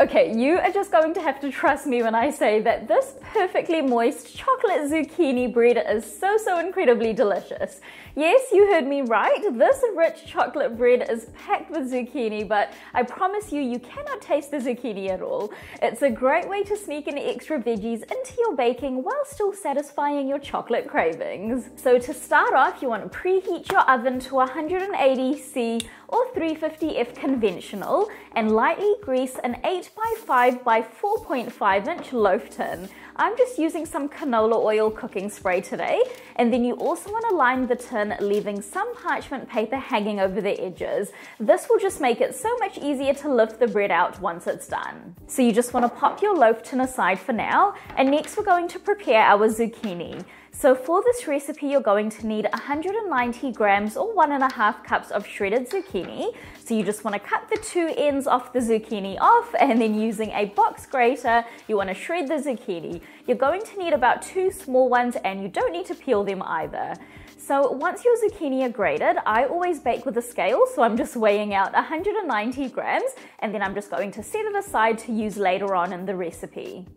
Okay, you are just going to have to trust me when I say that this perfectly moist chocolate zucchini bread is so incredibly delicious. Yes, you heard me right. This rich chocolate bread is packed with zucchini, but I promise you, you cannot taste the zucchini at all. It's a great way to sneak in extra veggies into your baking while still satisfying your chocolate cravings. So to start off, you want to preheat your oven to 180°C or 350°F conventional and lightly grease an 8x5 by 4.5 inch loaf tin. I'm just using some canola oil cooking spray today, and then you also want to line the tin, leaving some parchment paper hanging over the edges. This will just make it so much easier to lift the bread out once it's done. So you just want to pop your loaf tin aside for now, and next we're going to prepare our zucchini. So for this recipe, you're going to need 190 grams or 1.5 cups of shredded zucchini. So you just want to cut the two ends off the zucchini off, and then using a box grater, you want to shred the zucchini. You're going to need about 2 small ones, and you don't need to peel them either. So once your zucchini are grated, I always bake with a scale, so I'm just weighing out 190 grams, and then I'm just going to set it aside to use later on in the recipe.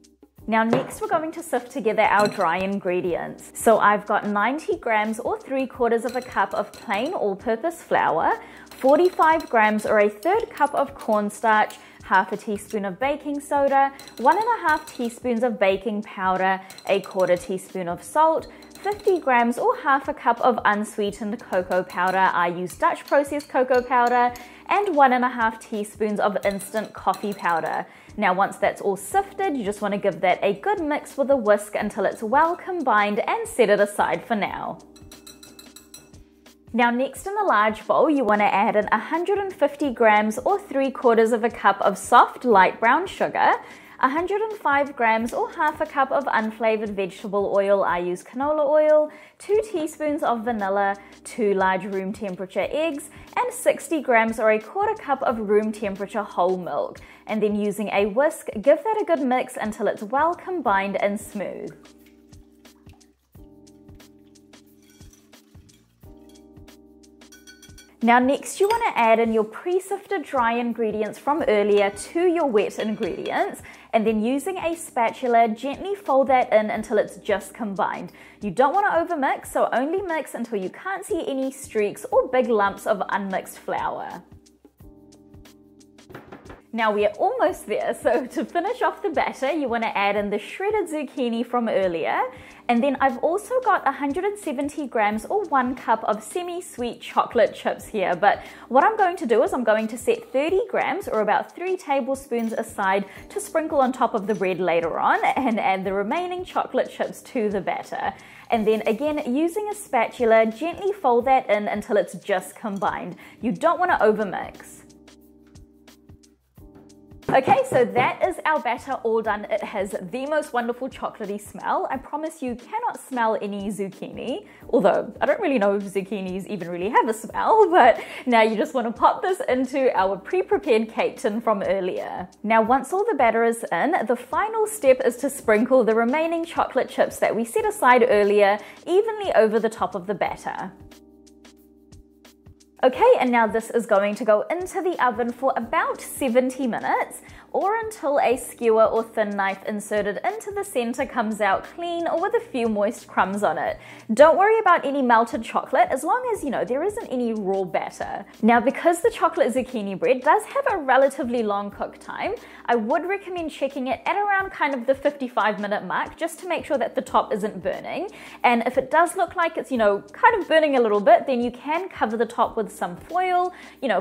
Now next we're going to sift together our dry ingredients. So I've got 90 grams or 3/4 of a cup of plain all-purpose flour, 45 grams or 1/3 cup of cornstarch, half a teaspoon of baking soda, 1.5 teaspoons of baking powder, 1/4 teaspoon of salt, 50 grams or half a cup of unsweetened cocoa powder. I use Dutch processed cocoa powder, and 1.5 teaspoons of instant coffee powder. Now once that's all sifted, you just want to give that a good mix with a whisk until it's well combined and set it aside for now. Now next in the large bowl, you want to add in 150 grams or 3/4 of a cup of soft light brown sugar, 105 grams or half a cup of unflavored vegetable oil. I use canola oil, 2 teaspoons of vanilla, 2 large room temperature eggs, and 60 grams or 1/4 cup of room temperature whole milk. And then using a whisk, give that a good mix until it's well combined and smooth. Now next you want to add in your pre-sifted dry ingredients from earlier to your wet ingredients, and then using a spatula, gently fold that in until it's just combined. You don't want to overmix, so only mix until you can't see any streaks or big lumps of unmixed flour. Now we are almost there, so to finish off the batter, you want to add in the shredded zucchini from earlier, and then I've also got 170 grams or 1 cup of semi-sweet chocolate chips here, but what I'm going to do is I'm going to set 30 grams or about 3 tablespoons aside to sprinkle on top of the bread later on, and add the remaining chocolate chips to the batter. And then again, using a spatula, gently fold that in until it's just combined. You don't want to overmix. Okay, so that is our batter all done. It has the most wonderful chocolatey smell. I promise you cannot smell any zucchini, although I don't really know if zucchinis even really have a smell, but now you just want to pop this into our pre-prepared cake tin from earlier. Now once all the batter is in, the final step is to sprinkle the remaining chocolate chips that we set aside earlier evenly over the top of the batter. Okay, and now this is going to go into the oven for about 70 minutes, or until a skewer or thin knife inserted into the center comes out clean or with a few moist crumbs on it. Don't worry about any melted chocolate as long as, there isn't any raw batter. Now because the chocolate zucchini bread does have a relatively long cook time, I would recommend checking it at around kind of the 55-minute mark just to make sure that the top isn't burning. And if it does look like it's, kind of burning a little bit, then you can cover the top with some foil,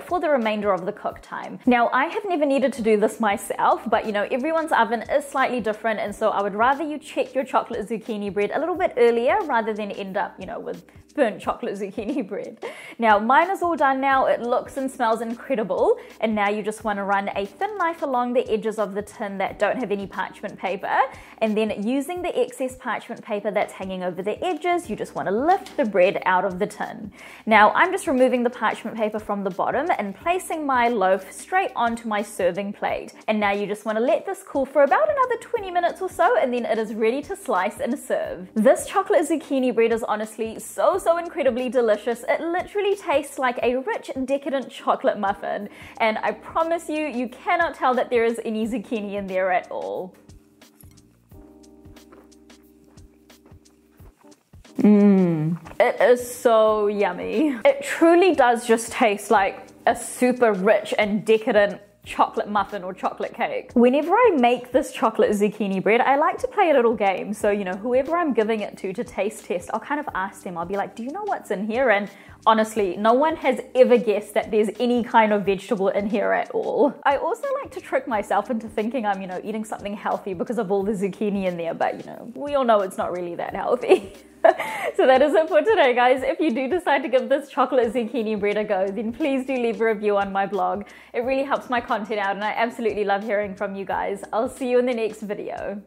for the remainder of the cook time. Now I have never needed to do this myself, but everyone's oven is slightly different, and so I would rather you check your chocolate zucchini bread a little bit earlier rather than end up, with burnt chocolate zucchini bread. Now mine is all done now. It looks and smells incredible, and now you just want to run a thin knife along the edges of the tin that don't have any parchment paper, and then using the excess parchment paper that's hanging over the edges, you just want to lift the bread out of the tin. Now I'm just removing the parchment paper from the bottom and placing my loaf straight onto my serving plate. And And now you just want to let this cool for about another 20 minutes or so, and then it is ready to slice and serve. This chocolate zucchini bread is honestly so incredibly delicious. It literally tastes like a rich, decadent chocolate muffin, and I promise you, you cannot tell that there is any zucchini in there at all. It is so yummy. It truly does just taste like a super rich and decadent chocolate muffin or chocolate cake. Whenever I make this chocolate zucchini bread, I like to play a little game. So, you know, whoever I'm giving it to taste test, I'll kind of ask them, I'll be like, do you know what's in here? And honestly, no one has ever guessed that there's any kind of vegetable in here at all. I also like to trick myself into thinking I'm, you know, eating something healthy because of all the zucchini in there, but you know, we all know it's not really that healthy. So that is it for today, guys. If you do decide to give this chocolate zucchini bread a go, then please do leave a review on my blog. It really helps my content out, and I absolutely love hearing from you guys. I'll see you in the next video.